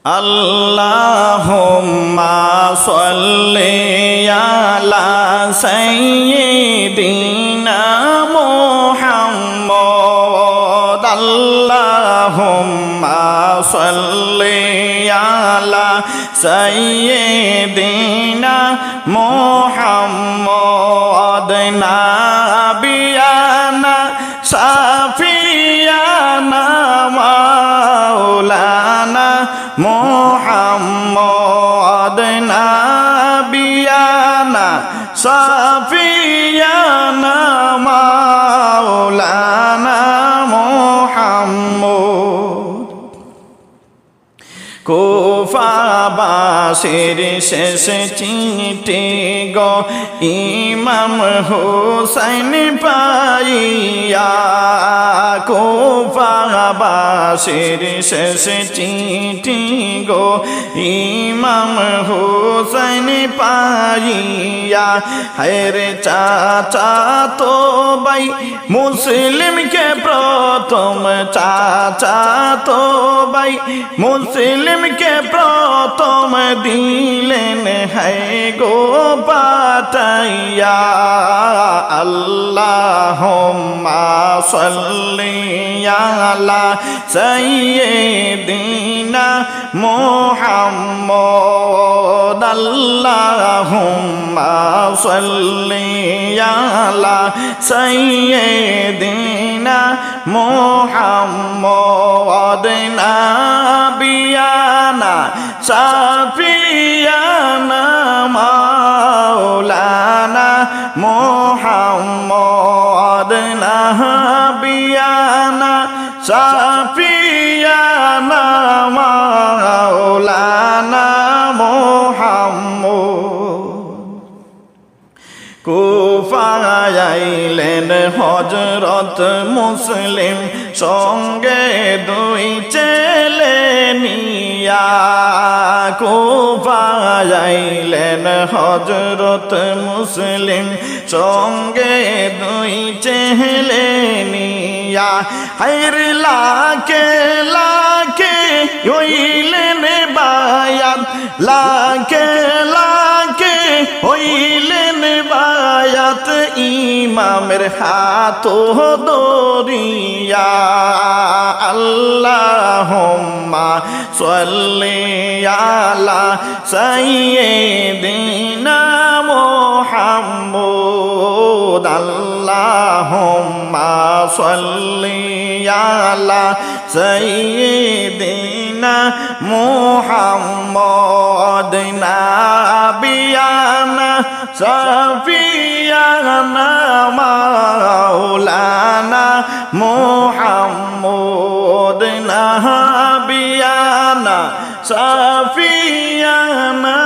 আল্লাহুম্মা সাল্লি আলা সাইয়্যিদিনা মুহাম্মদ আল্লাহুম্মা সাল্লি আলা সাইয়্যিদিনা মুহাম্মদ নাবিয়ানা শাফিয়ানা মাওলানা মুহাম্মদ নাবিয়ানা শাফিয়ানা মাওলানা মুহাম্মদ কুফাবাসীর শেষ চিঠি গো ইমাম হুসাইন পাইয়া কুফাবাসীর শেষ চিঠি গো ইমাম হুসাইন পাইয়া হেরে চাচা তো ভাই মুসলিমকে প্রথম চাচা তো ভাই মুসলিমকে প্রথম দিলেন হ্যাঁ গো পাঠাইয়া আল্লাহুম্মা সাল্লি আলা সাইয়্যিদিনা মুহাম্মদ আল্লাহুম্মা সাল্লি আলা সাইয়্যিদিনা মুহাম্মদ নাবিয়ানা শাফিয়ানা মাওলানা মুহাম্মদ নাবিয়ানা শাফিয়ানা মাওলানা মুহাম্মদ কুফায় আইলেন হযরত মুসলিম সঙ্গে দুই ছেলে নিয়া কুফায় আইলেন হযরত মুসলিম সঙ্গে দুই ছেলে নিয়া হায়র লাখে লাখে হইলেন বায়াত লাখে লাখে হইলেন বায়াত ইমামের হাত দরিয়া আল্লাহুম্মা সাল্লি আলা সাইয়্যিদিনা মুহাম্মদ আল্লাহুম্মা সাল্লি আলা সাইয়্যিদিনা মুহাম্মদ নাবিয়ানা শাফিয়ানা মাওলানা মুহাম্মদ নাবিয়ানা শাফিয়ানা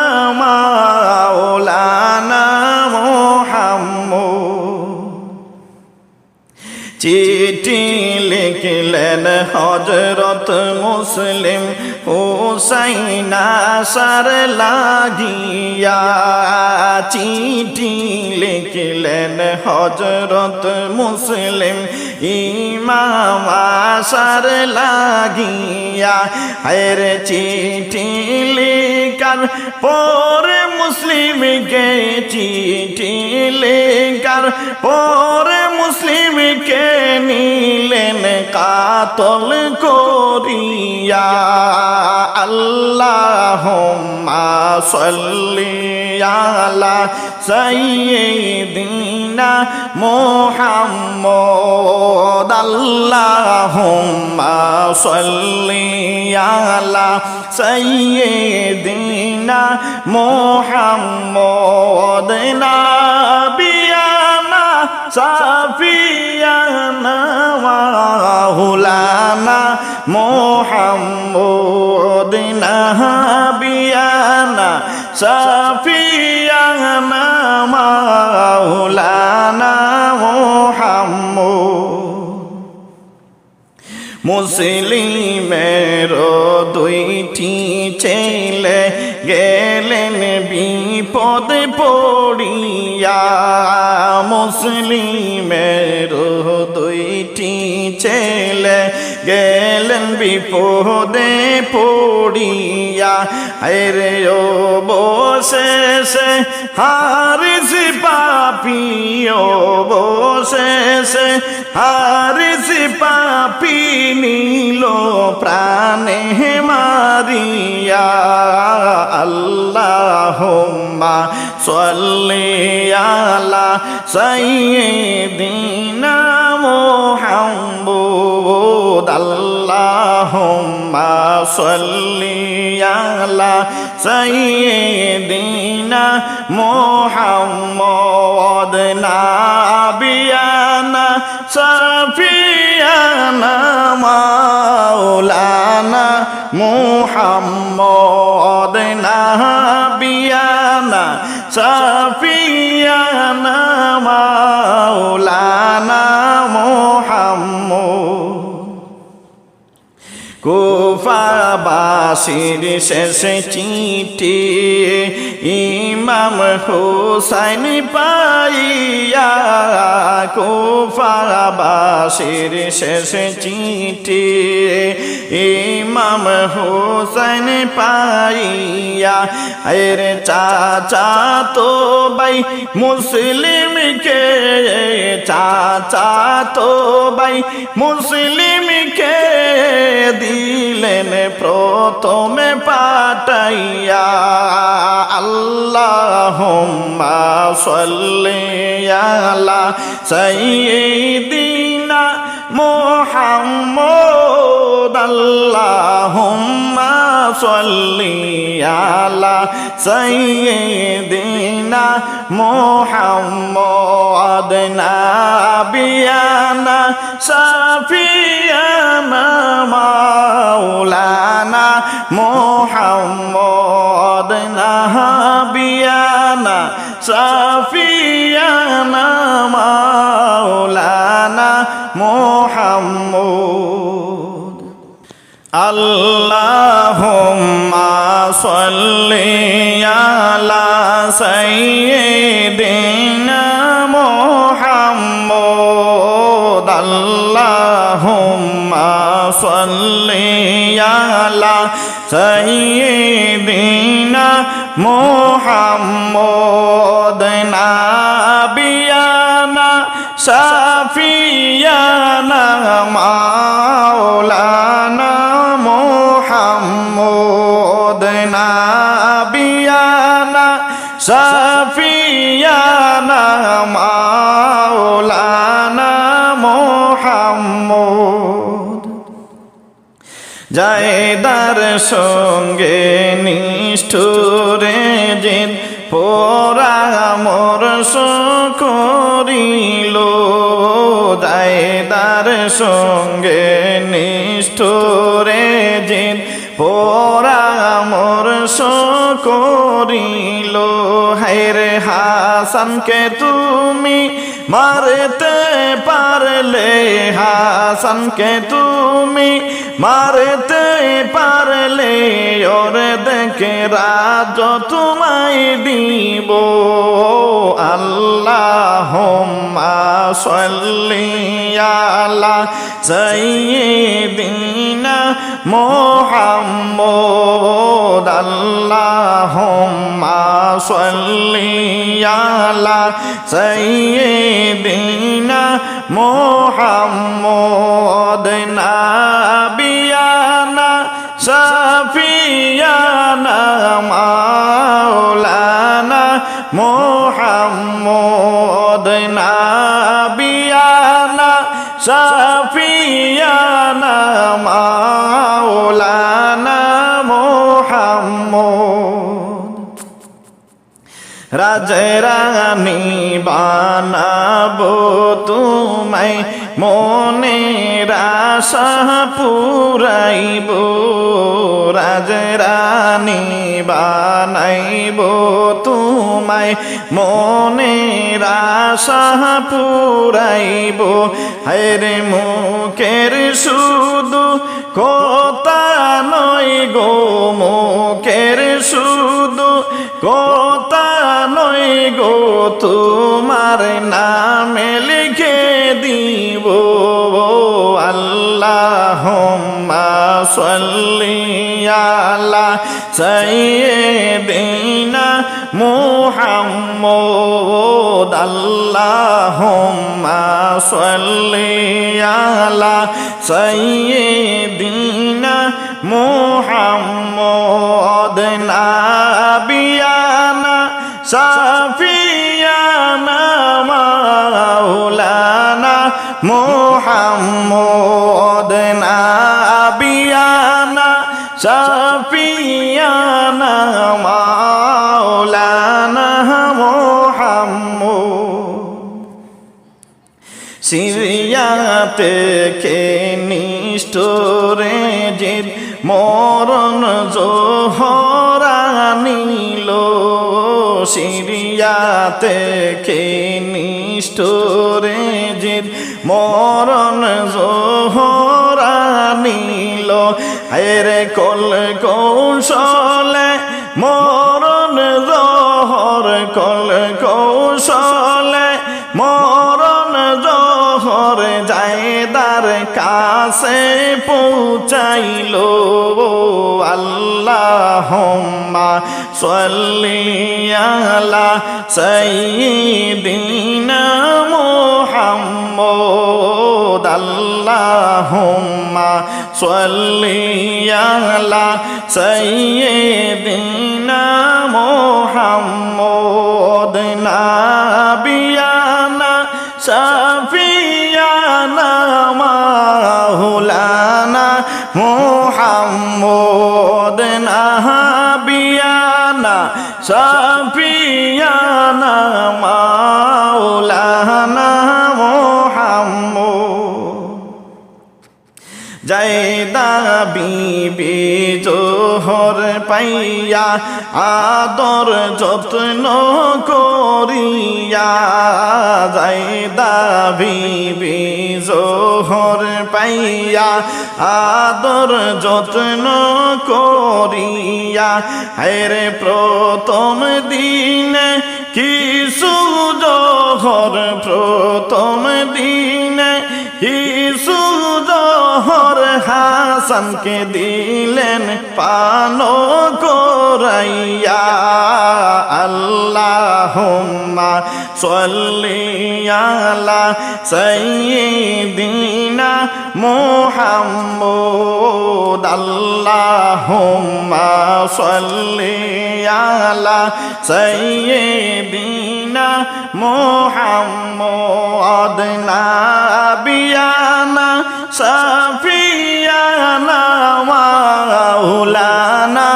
মাওলানা মুহাম্মদ চিঠি লিখলেন হযরত মুসলিম হুসাইন আসার লাগিয়া চিঠি লিখলেন হযরত মুসলিম ইমাম আসার লাগিয়া হের চিঠি লিখার পরে মুসলিমকে চিঠি লিখার পরে মুসলিমকে নিলেন কাতল করিয়া আল্লাহুম্মা সাল্লি আলা সাইয়্যিদিনা মুহাম্মদ আল্লাহুম্মা সাল্লি আলা সাইয়্যিদিনা মুহাম্মদ নাবিয়ানা শাফিয়ানা মাওলানা মুহাম্মদ নাবিয়ানা শাফিয়ানা মাওলানা মুহাম্মদ মুসলিমের দুইটি ছেলে গেলেন বিপদে পড়িয়া মুসলিমের দুইটি ছেলে গেলেন বিপদে পড়িয়া পাইয়া রে ও বসেছে হারিস পাপি ও বসেছে হারিস পাপি নীল প্রাণে মারিয়া আল্লাহুম্মা সাল্লি আলা সাইয়্যিদিনা মুহাম্মদ আল্লাহুম্মা সাল্লি আলা সাইয়্যিদিনা মুহাম্মদ নাবিয়ানা সাফিয়ানা মাওলানা মুহাম্মদ নাবিয়ানা সাফিয়ানা মাওলানা মুহাম্মদ কুফাবাসীর শেষ চিঠি ইমাম হুসাইন পাইয়া কুফাবাসীর শেষ চিঠি ইমাম হুসাইন পাইয়া এর চাচা তো ভাই মুসলিমকে চাচা তো ভাই মুসলিমকে দিলেন প্রথমে পাঠাইয়া আল্লাহুম্মা সাল্লি আলা সাইয়্যিদিনা মুহাম্মদ আল্লাহুম্মা সাল্লি আলা সাইয়্যিদিনা মুহাম্মদ নাবিয়ানা সাফিয়ানা মাওলানা মুহাম্মদ নাবিয়ানা সাফিয়ানা মাওলানা মুহাম্মদ আল্লাহুম্মা সাল্লি আলা সাইয়্যিদিনা মুহাম্মদ আল্লাহুম্মা সাল্লি আলা সাইয়্যিদিনা মুহাম্মদ নাবিয়ানা সাফিয়ানা মাওলানা মুহাম্মদ নাবিয়ানা সাফিয়ানা মাওলানা মুহাম্মদ জায়দার সঙ্গে নিষ্ঠুরে জিদ পরামর্শ করিল জায়দার সঙ্গে নিষ্ঠুরে জিদ পরামর্শ করিল হায়রে হাসানকে তুমি মারতে পারলে হাসানকে তুমি মারতে পারলে ওর দেখে রাজ তোমায় দিব আল্লাহুম্মা সাল্লি আলা সাইয়্যিদিনা মুহাম্মদ আল্লাহুম্মা সাল্লি আলা সাইয়্যিদিনা মুহাম্মদ নাবিয়ানা সাফিয়ানা মাওলানা মুহাম্মদ নাবিয়ানা সাফিয়ানা মাওলানা মুহাম্মদ রাজরানী বানাবো তোমায় মনের আশা পুরাইব রাজরানী বানাইব তোমায় মনের আশা পুরাইব হায়রে মুখের শুধু কথা নয় গো মুখের শুধু কথা নয় গো তোমার নামে লিখে দিব আল্লাহুম্মা সাল্লি আলা আলা সাইয়্যিদিনা মুহাম্মদ আল্লাহুম্মা সাল্লি আলা সাইয়্যিদিনা মুহাম্মদ নাবিয়ানা শাফিয়ানা মাওলানা মুহাম্মদ নাবিয়ানা শাফিয়ানা মাওলানা মুহাম্মদ সিরিয়াতে কে নিষ্ঠুরে জিদ মরণ জোহরা নিল সিরিয়াতে কে নিষ্ঠুরে জিদ মরণ জোহরা নিল হেরে কল কৌশলে মরণ জোহর কল কৌশলে মরণ জোহর জায়দার কাছে পৌঁছাইল আল্লাহুম্মা সাল্লি আলা সাইয়্যিদিনা মুহাম্মদ আল্লাহুম্মা সাল্লি আলা সাইয়্যিদিনা মুহাম্মদ নাবিয়ানা শাফিয়ানা মাওলানা মুহাম্মদ নাবিয়ানা শাফিয়ানা মাওলানা মুহাম্মদ জায়দা বিবি জোহর পাইয়া আদর যত্ন করিয়া জায়দা বিবি জোহর পাইয়া আদর যত্ন করিয়া হেরে প্রথম দিনে কিছু জোহর প্রথম দিনে কিছু জোহর হাসানকে দিলেন পান করাইয়া আল্লাহুম্মা সাল্লি আলা সাইয়্যিদিনা মুহাম্মদ আল্লাহুম্মা সাল্লি আলা সাইয়্যিদিনা মুহাম্মদ নাবিয়ানা শাফিয়ানা মাওলানা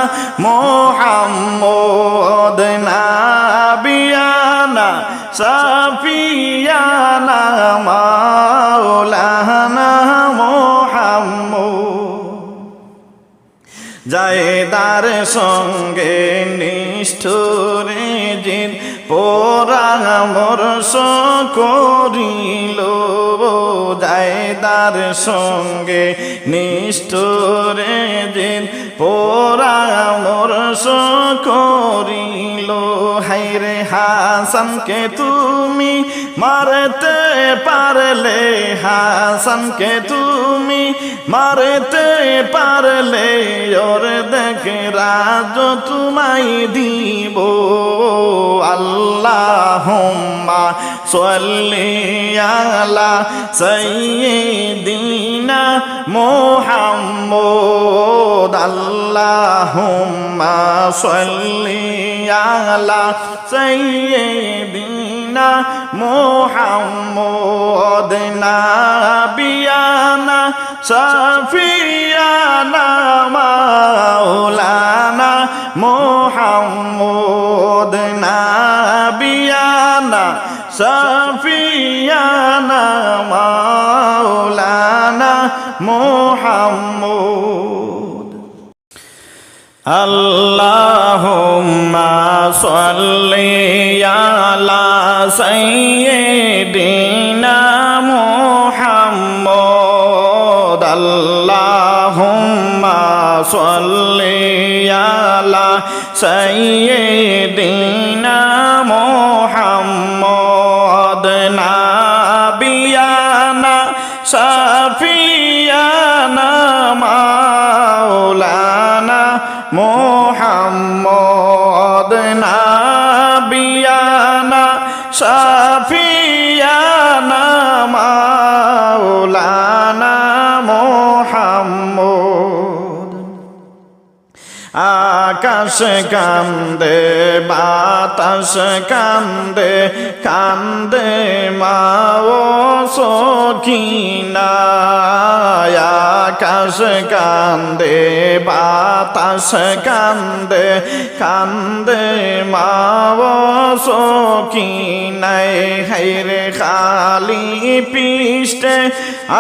মুহাম্মদ নাবিয়ানা শাফিয়ানা মাওলানা মুহাম্মদ জায়দার সঙ্গে নিষ্ঠুরে জিদ পরামর্শ করিল জায়দার সঙ্গে নিষ্ঠুরে জিদ পরামর্শ করিল হায়রে হাসানকে তুমি মারতে পারলে হাসানকে তুমি মারতে পারলে ওর দেখে রাজ তোমায় দিব আল্লাহুম্মা সাল্লি আলা সাইয়্যিদিনা মুহাম্মদ আল্লাহুম্মা সাল্লি আলা সাইয়্যিদিনা মুহাম্মদ নাবিয়ানা শাফিয়ানা মাওলানা মুহাম্মদ নাবিয়ানা শাফিয়ানা মাওলানা মুহাম্মদ আল্লাহুম্মা সাল্লি আলা সাইয়্যিদিনা মুহাম্মদ আল্লাহুম্মা সাল্লি আলা সাইয়্যিদিনা মুহাম্মদ নাবিয়ানা শাফিয়ানা মাওলানা মোহাম্মদ নাবিয়ানা শাফিয়ানা মাওলানা মোহাম্মদ। আকাশ কান্দে বাতাস কান্দে কান্দে মা ও সখিনা। আকাশ কান্দে বাতাস কান্দে কান্দে মা ও সখিনায়। হায়রে খালি পৃষ্ঠে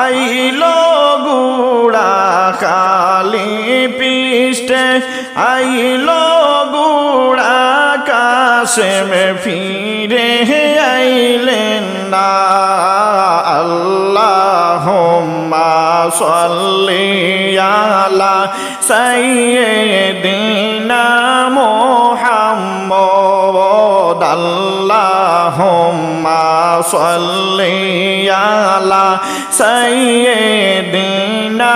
আইলো গুড়া, খালি পৃষ্ঠে আইলো গুড়া, কাশেম ফিরে আইলেন না। আল্লাহুম্মা সাল্লি আলা সাইয়্যিদিনা মুহাম্মদ। আল্লাহুম্মা সাল্লি আলা সাইয়্যিদিনা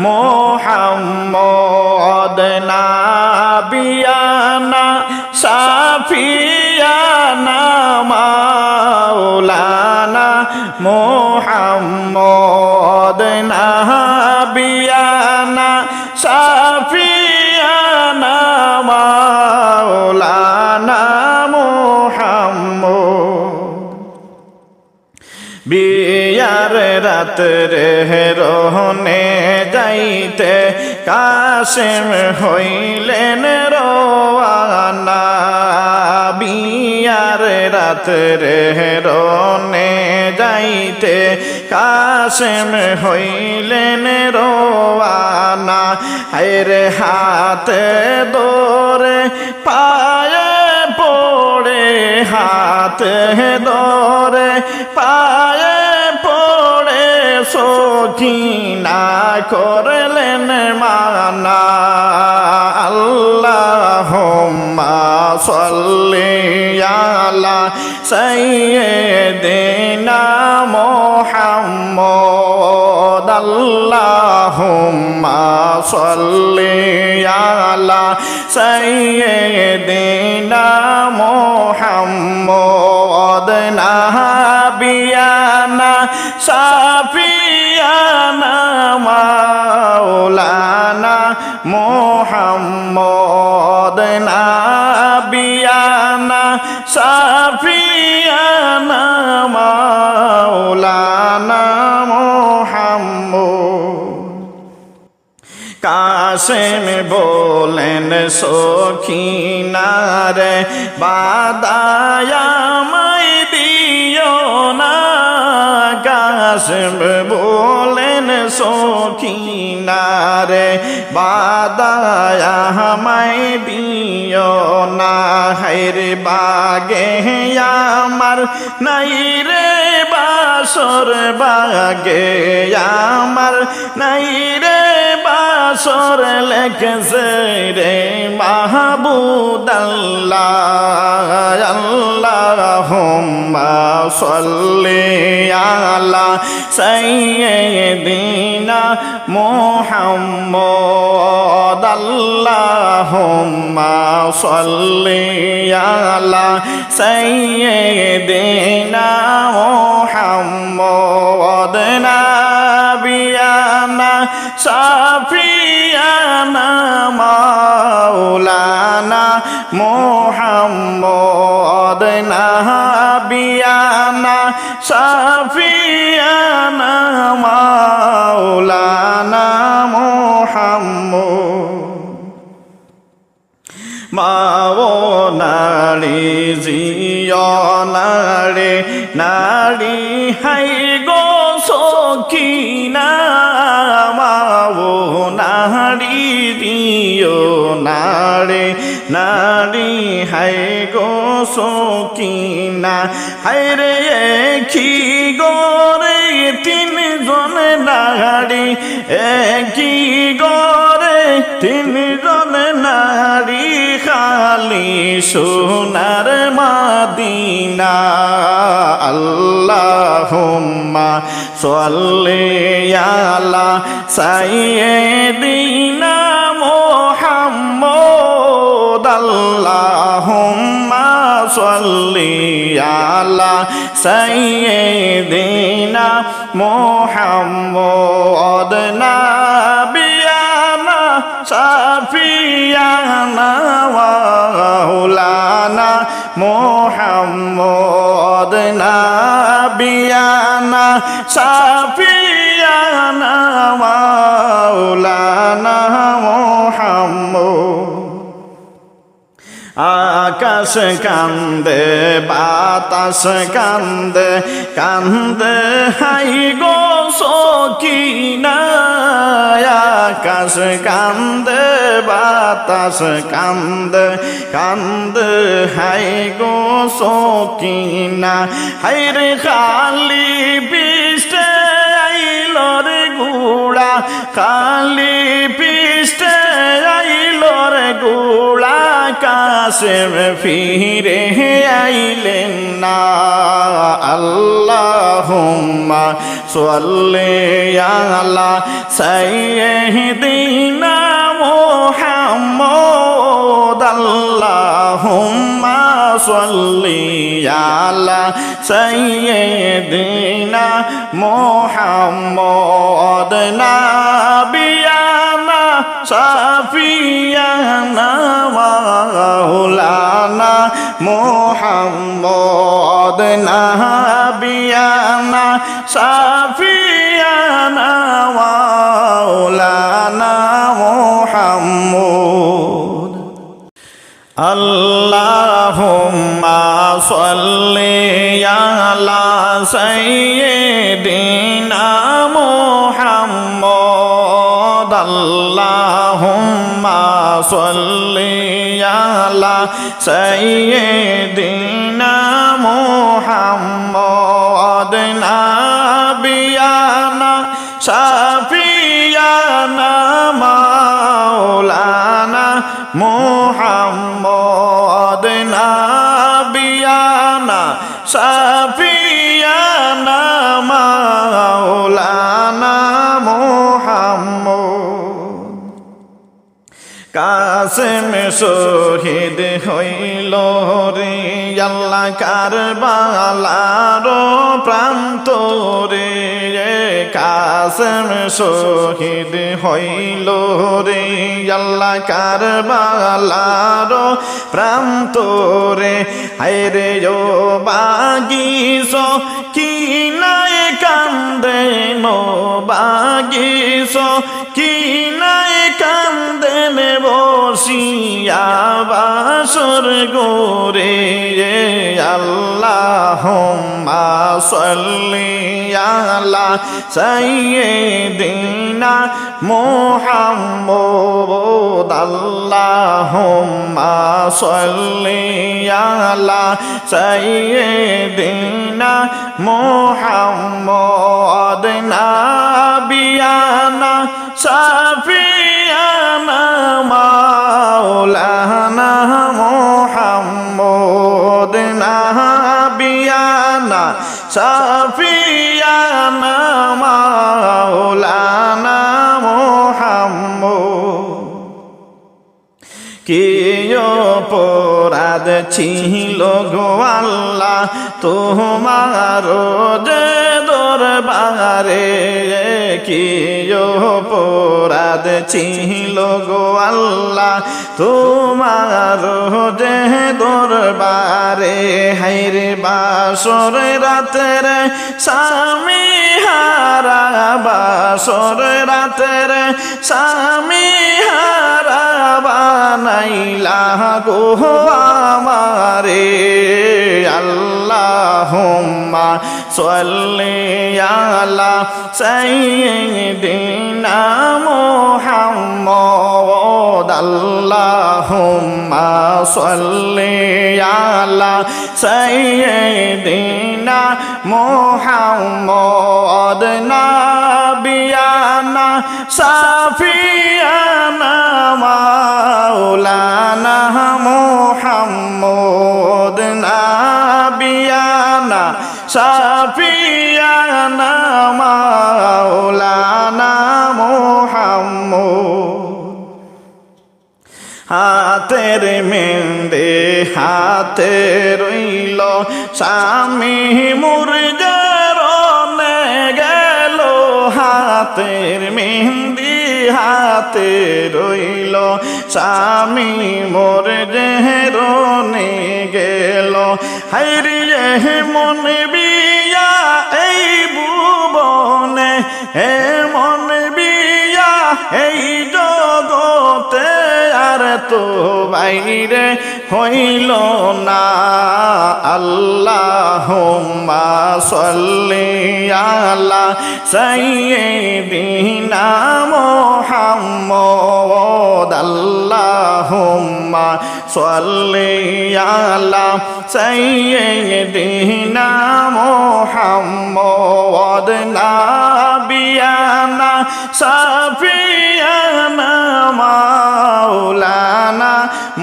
মুহাম্মদ। নাবিয়ানা শাফিয়ানা মাওলানা মুহাম্মদ। নাবিয়ানা শাফিয়ানা মাওলানা মুহাম্মদ। বিয়ার রাত রে রোহনে যাইতে কাশেম হইলেন রওয়ানা। বিয়ার রাত রে রোহনে যাইতে কাশেম হইলেন রওয়ানা। হায়রে হাতে দোরে পায়ে পড়ে, হাতে দোরে পায়ে পড়ে সখিনা করলেন মানা। আল্লাহুম্মা সাল্লি আলা সাইয়্যিদিনা মুহাম্মদ। আল্লাহুম্মা সাল্লি আলা সাইয়্যিদিনা মুহাম্মদ। নাবিয়ানা শাফিয়ানা মাওলানা মুহাম্মদ। নাবিয়ানা শাফিয়ানা মাওলানা মুহাম্মদ। কাশেম বলেন সখিনা রে বাদায়া মাই দিও না। কাশেম বলেন সখিনা রে বাদায়া মাই দিও না। হায়রে বাগে আমার নাই রে বাসর, বাগে আমার নাই রে বাসর, লেখছে রে মাহবুদ আল্লাহ। আল্লাহুম্মা সাল্লি আলা সাইয়্যিদিনা মুহাম্মদ। আল্লাহুম্মা সাল্লি আলা সাইয়্যিদিনা মুহাম্মদ। নাবিয়ানা শাফিয়ানা মাওলানা মুহাম্মদ। নাবিয়ানা শাফিয়ানা মাওলানা মুহাম্মদ। মাও নারী জিয় নারে নারী হাই গো সখিনা। মাও নারী জিয় নারে নারী হাই গো সখিনা। হায়রে কি গরে তিনজন নারী, একই গরে তিনজন নারী, খালি সোনার মাদিনা। আল্লাহুম্মা সাল্লি আলা সাইয়্যিদিনা মুহাম্মদ। আল্লাহুম্মা সাল্লি আলা সাইয়্যিদিনা মুহাম্মদ নাবিয়ানা শাফিয়ানা মাওলানা মুহাম্মদ নাবিয়ানা শাফিয়ানা মাওলানা মুহাম্মদ। আকাশ কান্দে বাতাস কান্দে কান্দে হাই গো সকিনা আকাশ কান্দে বাতাস কান্দে কান্দে হাই গো সকিনা হাইরে খালি পিষ্টে আইলর গুড়া খালি পিষ্টে আইলর গুড়া কাশেম ফিরে আইলেন না। আল্লাহুম্মা সাল্লি আলা সাইয়্যিদিনা মুহাম্মদ আল্লাহুম্মা সাল্লি আলা সাইয়্যিদিনা মুহাম্মদ নাবিয়ানা শাফিয়ানা মাওলানা মুহাম্মদ নাবিয়ানা শাফিয়ানা মাওলানা মুহাম্মদ। আল্লাহুম্মা সাল্লি আলা সাইয়্যিদিনা মুহাম্মদ আল্লাহুম্মা সাল্লি আলা সাইয়্যিদিনা মুহাম্মদ নাবিয়ানা শাফিয়ানা মাওলানা মুহাম্মদ নাবিয়ানা শাফিয়ানা মাওলানা মুহাম্মদ। কাসেম শহীদ হইল রে আল্লাহ কারবালার প্রান্তরে কাসেম শহীদ হইল রে আল্লাহ কারবালার প্রান্তরে হায়রে ও বাগিস কি নাই কান্দে নো বাগিস কি নাই কান্দে বসিয়া বাসর গোরে আল্লাহুম্মা সাল্লি আলা সাইয়্যিদিনা মুহাম্মদ আল্লাহুম্মা সাল্লি আলা সাইয়্যিদিনা মুহাম্মদ নাবিয়ানা শাফিয়ানা মাওলানা মুহাম্মদ নাবিয়ানা শাফিয়ানা মাওলানা মুহাম্মদ। কি অপরাধ ছিল গো আল্লাহ তোমার যে দরবারে কি অপরাধ ছিল গো আল্লাহ তোমার যে দরবারে হায়রে বাসর রাতের স্বামী হারা বাসর রাতের স্বামী হারা বানাইলা গো আমারে আল্লাহুম্মা সাল্লি আলা সাইয়্যিদিনা মুহাম্মদ আল্লাহুম্মা সাল্লি আলা সাইয়্যিদিনা মুহাম্মদ নাবিয়ানা শাফিয়ানা মাওলানা মুহাম্মদ নাবিয়ানা শাফিয়ানা মাওলানা মুহাম্মদ। হাতের মেহেন্দি হাতে রইল স্বামী মুরজারনে গেল হাতের মেহেন্দি হাতে রইল স্বামী মুরজারনে গেল হায়রে মন বিয়া এই ভুবনে হে মন বিয়া এই জগতে আর তো বাইরে হইল না আল্লাহুম্মা সাল্লি আলা সাইয়্যিদিনা মুহাম্মদ আল্লাহুম্মা সাল্লি আলা সাইয়্যিদিনা মুহাম্মদ নাবিয়ানা সাফিয়ানা মাওলানা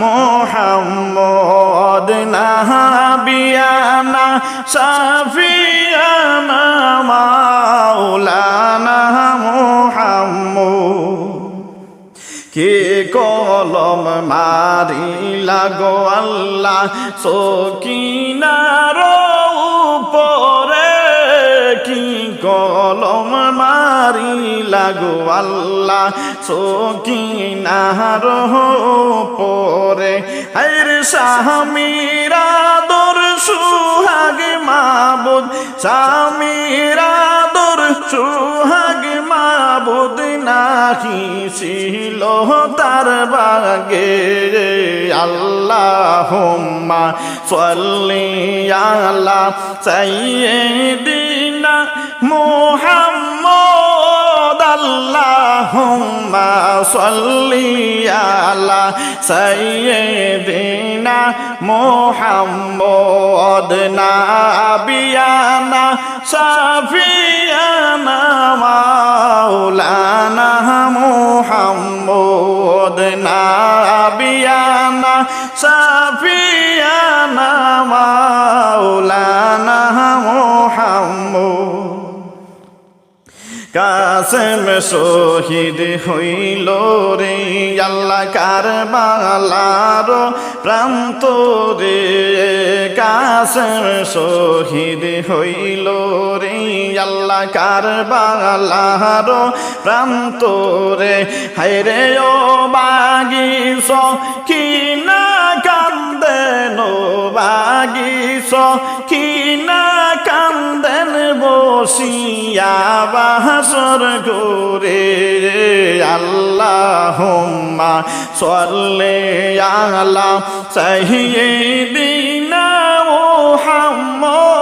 মুহাম্মদ নাবিয়ানা সাফিয়ানা মাওলানা মুহাম্মদ কে কলম মারিলা গো আল্লাহ সকিনার উপরে কি কলম মারিলা গো আল্লাহ সকিনার উপরে হায়রে স্বামীরা দর সুহাগ মাবুদ স্বামীরা দর সুহাগ মাবুদ নাহি ছিল তার বাগে আল্লাহুম্মা সাল্লি আলা সাইয়্যিদিনা মুহাম্মদ আল্লাহুম্মা সাল্লি আলা সাইয়্যিদিনা মুহাম্মদ নাবিয়ানা সাফিয়ানা মাওলানা মুহাম্মদ নাবিয়ানা সাফিয়ানা মাওলানা মুহাম্মদ কাসেম শহীদ হইল রে আল্লাহ কারবালার প্রান্ত রে কাসেম শহীদ হইল রে আল্লাহ কারবালার প্রান্ত রে হায়রে ও বাগিস কিনা কান্দেন বাগিস কিনা কান্দেন বসিয়া বাসর করে আল্লাহুম্মা সাল্লি আলা সাইয়্যিদিনা মুহাম্মদ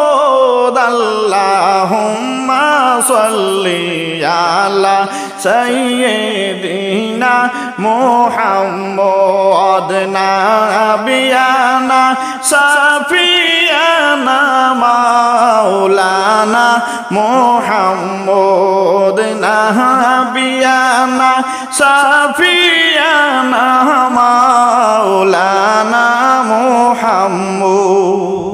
আল্লাহুম্মা সাল্লি আলা সাইয়্যিদিনা মুহাম্মদ নাবিয়ানা সাফিয়ানা মাওলানা মুহাম্মদ নাবিয়ানা সাফিয়ানা মাওলানা মুহাম্মদ